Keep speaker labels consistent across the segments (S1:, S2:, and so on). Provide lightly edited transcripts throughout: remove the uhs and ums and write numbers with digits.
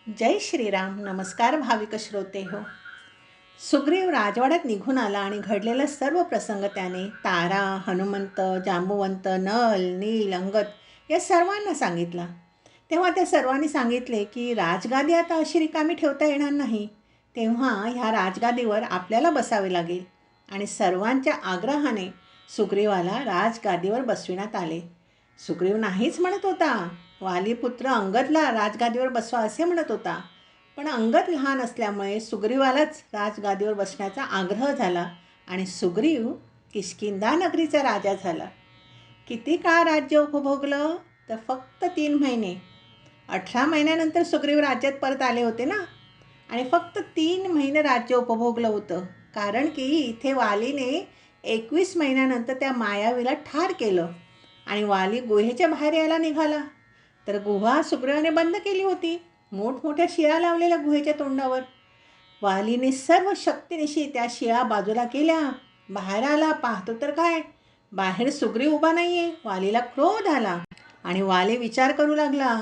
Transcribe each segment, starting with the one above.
S1: जय श्रीराम. नमस्कार भाविक श्रोते हो. सुग्रीव राजवाड्यात निघून आला आणि घडलेला सर्व प्रसंग त्याने तारा, हनुमंत, जांबुवंत, नल, नील, अंगद या सर्वांना सांगितला. तेव्हा त्या सर्वांनी सांगितले की राजगादी आता अशी रिकामी ठेवता येणार नाही. तेव्हा ह्या राजगादीवर आपल्याला बसावे लागेल. आणि सर्वांच्या आग्रहाने सुग्रीवाला राजगादीवर बसविण्यात आले. सुग्रीव नाहीच म्हणत होता. वालीपुत्र अंगदला राजगादीवर बसवा असे म्हणत होता. पण अंगद लहान असल्यामुळे सुग्रीवालाच राजगादीवर बसण्याचा आग्रह झाला आणि सुग्रीव किष्किंधा नगरीचा राजा झाला. किती काळ राज्य उपभोगलं तर फक्त 3 महिने. 18 महिन्यानंतर सुग्रीव राज्यात परत आले होते ना. आणि फक्त 3 महिने राज्य उपभोगलं होतं. कारण की इथे वालीने 21 महिन्यानंतर त्या मायावीला ठार केलं आणि वाली गुहेच्या बाहेर यायला निघाला. तर गुहा सुग्रीवाने बंद केली होती, मोठमोठ्या शिळा लावलेल्या गुहेच्या तोंडावर. वालीने सर्व शक्तीनिशी त्या शिळा बाजूला केल्या. बाहेर आला, पाहतो तर काय, बाहेर सुग्रीव उभा नाहीये. वालीला क्रोध आला आणि वाली विचार करू लागला,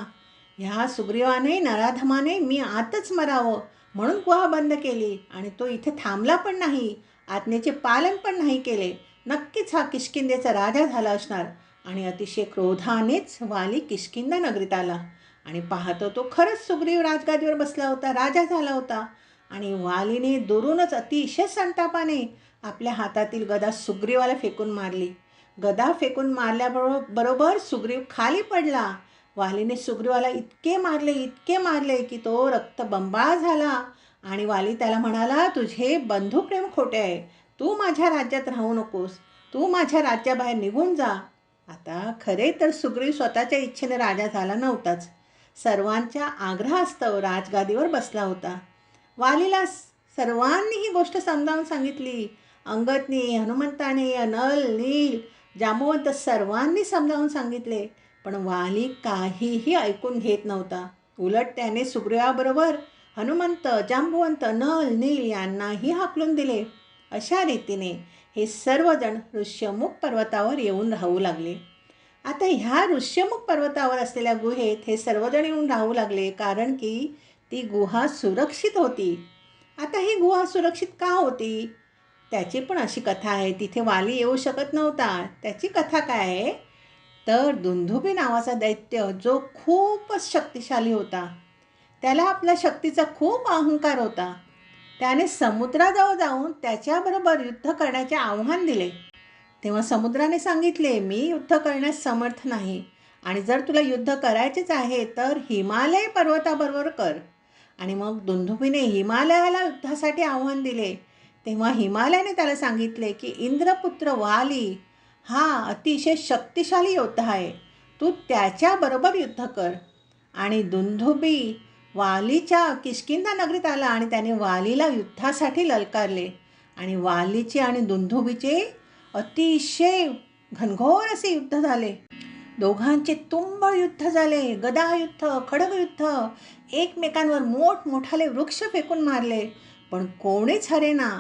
S1: ह्या सुग्रीवाने नराधमाने मी आतच मरावं म्हणून गुहा बंद केली आणि तो इथे थांबला पण नाही, आज्ञेचे पालन पण नाही केले. नक्कीच हा किष्किंधेचा राजा झाला असणार. आणि अतिशय क्रोधानेच वाली किष्किंधा नगरीत आला आणि पाहतो तो खरंच सुग्रीव राजगादीवर बसला होता, राजा झाला होता. आणि वालीने दुरूनच अतिशय संतापाने आपल्या हातातील गदा सुग्रीवाला फेकून मारली. गदा फेकून मारल्याबरोबर सुग्रीव खाली पडला. वालीने सुग्रीवाला इतके मारले की तो रक्तबंबाळ झाला. आणि वाली त्याला म्हणाला, तुझे बंधुप्रेम खोटे आहे. तू माझ्या राज्यात राहू नकोस, तू माझ्या राज्याबाहेर निघून जा. आता खरे तर सुग्रीव स्वतःच्या इच्छेने राजा झाला नव्हताच. सर्वांच्या आग्रहास्तव राजगादीवर बसला होता. वालीला सर्वांनी ही गोष्ट समजावून सांगितली. अंगदने, हनुमंताने, नल, नील, जांबुवंत सर्वांनी समजावून सांगितले. पण वाली काहीही ऐकून घेत नव्हता. उलट त्याने सुग्रीवाबरोबर हनुमंत, जांबुवंत, नल, नील यांनाही हाकलून दिले. अशा रीतीने हे सर्वजण ऋष्यमुख पर्वतावर येऊन राहू लागले. आता ह्या ऋष्यमुख पर्वतावर असलेल्या गुहेत हे सर्वजण येऊन राहू लागले कारण की ती गुहा सुरक्षित होती. आता ही गुहा सुरक्षित का होती त्याची पण अशी कथा आहे. तिथे वाली येऊ शकत नव्हता. त्याची कथा काय आहे तर दुंदुभी नावाचा दैत्य जो खूपच शक्तिशाली होता, त्याला आपल्या शक्तीचा खूप अहंकार होता. त्याने समुद्राजवळ जाऊन त्याच्याबरोबर युद्ध करण्याचे आव्हान दिले. तेव्हा समुद्राने सांगितले, मी युद्ध करण्यास समर्थ नाही आणि जर तुला युद्ध करायचेच आहे तर हिमालय पर्वताबरोबर कर. आणि मग दुंदुभीने हिमालयाला युद्धासाठी आव्हान दिले. तेव्हा हिमालयाने त्याला सांगितले की इंद्रपुत्र वाली हा अतिशय शक्तिशाली योद्धा आहे, तू त्याच्याबरोबर युद्ध कर. आणि दुंदुभी वालीच्या किष्किंधा नगरीत आला आणि त्याने वालीला युद्धासाठी ललकारले. आणि वालीचे आणि दुंदुभीचे अतिशय घनघोर असे युद्ध झाले. दोघांचे तुंबळ युद्ध झाले. गदायुद्ध, खडगयुद्ध, एकमेकांवर मोठमोठाले वृक्ष फेकून मारले, पण कोणीच हरेना.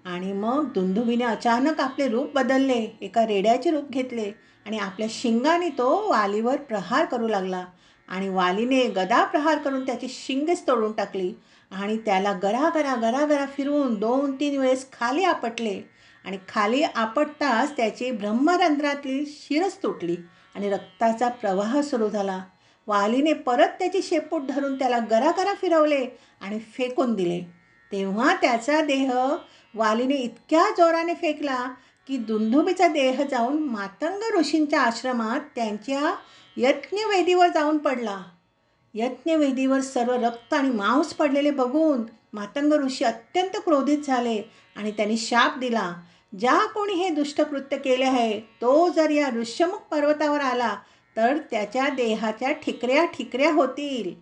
S1: आणि मग दुंदुभीने अचानक आपले रूप बदलले, एका रेड्याचे रूप घेतले आणि आपल्या शिंगाने तो वालीवर प्रहार करू लागला. आणि वालीने गदा प्रहार करून त्याची शिंगेच तोडून टाकली आणि त्याला गरागरा फिरवून 2-3 वेळेस खाली आपटले. आणि खाली आपटताच त्याची ब्रह्मरंध्रातली शिरच तुटली आणि रक्ताचा प्रवाह सुरू झाला. वालीने परत त्याची शेपूट धरून त्याला गरागरा फिरवले आणि फेकून दिले. तेव्हा त्याचा देह वालीने इतक्या जोराने फेकला की दुंदुभीचा देह जाऊन मातंग ऋषींच्या आश्रमात त्यांच्या यज्ञवेदीवर जाऊन पडला. यज्ञवेदीवर सर्व रक्त आणि मांस पडलेले बघून मातंग ऋषी अत्यंत क्रोधित झाले आणि त्यांनी शाप दिला, ज्या कोणी हे दुष्टकृत्य केले आहे तो जर या ऋष्यमुख पर्वतावर आला तर त्याच्या देहाच्या ठिकऱ्या होतील.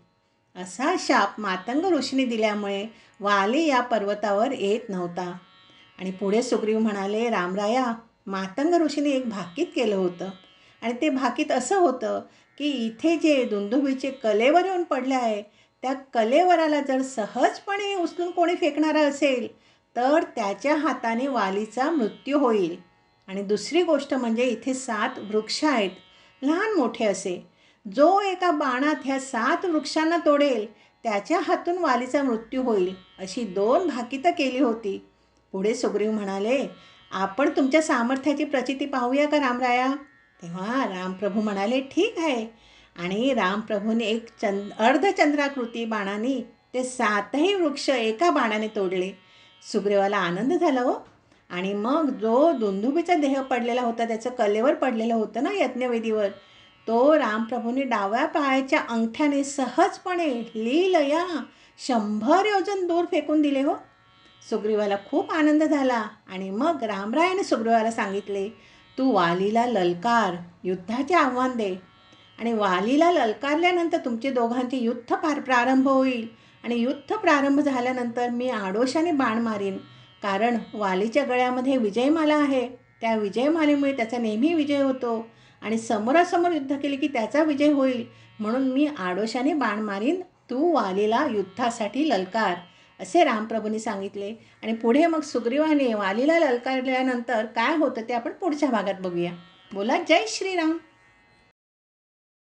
S1: असा शाप मातंग ऋषीने दिल्यामुळे वाली या पर्वतावर येत नव्हता. आणि पुढे सुग्रीव म्हणाले, रामराया, मातंग ऋषीने एक भाकीत केलं होतं आणि ते भाकीत असं होतं की इथे जे दुंदुभीचे कलेवर येऊन पडले आहे त्या कलेवराला जर सहजपणे उचलून कोणी फेकणारा असेल तर त्याच्या हाताने वालीचा मृत्यू होईल. आणि दुसरी गोष्ट म्हणजे इथे 7 वृक्ष आहेत, लहान मोठे असे. जो एका बाणात ह्या 7 वृक्षांना तोडेल त्याच्या हातून वालीचा मृत्यू होईल अशी 2 भाकीतं केली होती. पुढे सुग्रीव म्हणाले, आपण तुमच्या सामर्थ्याची प्रचिती पाहूया का रामराया? तेव्हा रामप्रभू म्हणाले, ठीक आहे. आणि रामप्रभूने एक अर्धचंद्राकृती बाणाने ते 7ही वृक्ष एका बाणाने तोडले. सुग्रीवाला आनंद झाला हो. आणि मग जो दुंदुभीचा देह पडलेला होता, त्याचं कलेवर पडलेलं होतं ना यज्ञवेदीवर, तो रामप्रभूने डाव्या पायाच्या अंगठ्याने सहजपणे लीलया 100 योजन दूर फेकून दिले हो. सुग्रीवाला खूप आनंद झाला. आणि मग रामरायाने सुग्रीवाला सांगितले, तू वालीला ललकार, युद्धाचे आव्हान दे. आणि वालीला ललकारल्यानंतर तुमचे दोघांचे युद्ध प्रारंभ होईल. आणि युद्ध प्रारंभ झाल्यानंतर मी आडोशाने बाण मारीन, कारण वालीच्या गळ्यामध्ये विजयमाला आहे. त्या विजयमालेमुळे त्याचा नेहमी विजय होतो. आणि समोरासमोर युद्ध केले की त्याचा विजय होईल, म्हणून मी आडोशाने बाण मारीन, तू वालीला युद्धासाठी ललकार, असे रामप्रभूंनी सांगितले. आणि पुढे मग सुग्रीवाने वालीला ललकारल्यानंतर काय होतं ते आपण पुढच्या भागात बघूया. बोला जय श्रीराम.